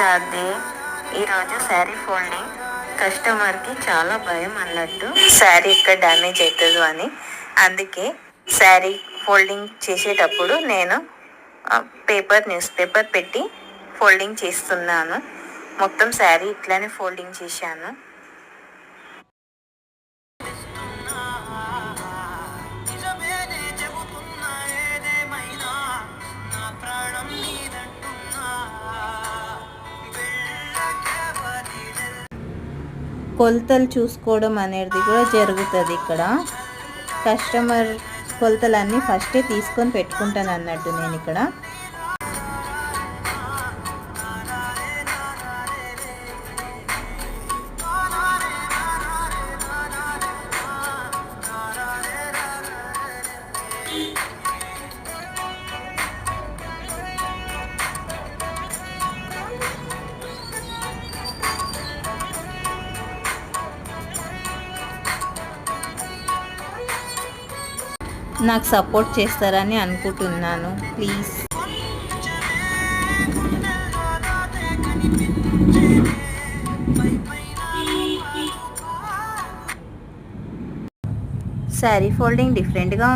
రాదే ఈరోజు శారీ ఫోల్డింగ్ కస్టమర్కి చాలా భయం అన్నట్టు శారీ ఇక్కడ డ్యామేజ్ అవుతుందో అని. అందుకే శారీ ఫోల్డింగ్ చేసేటప్పుడు నేను న్యూస్ పేపర్ పెట్టి ఫోల్డింగ్ చేస్తున్నాను. మొత్తం శారీ ఇట్లానే ఫోల్డింగ్ చేశాను. కొలతలు చూసుకోవడం అనేది కూడా జరుగుతుంది ఇక్కడ. కస్టమర్ కొలతలన్నీ ఫస్టే తీసుకొని పెట్టుకుంటాను అన్నట్టు నేను ఇక్కడ. నాకు సపోర్ట్ చేస్తారని అనుకుంటున్నాను. ప్లీజ్. శారీ ఫోల్డింగ్ డిఫరెంట్గా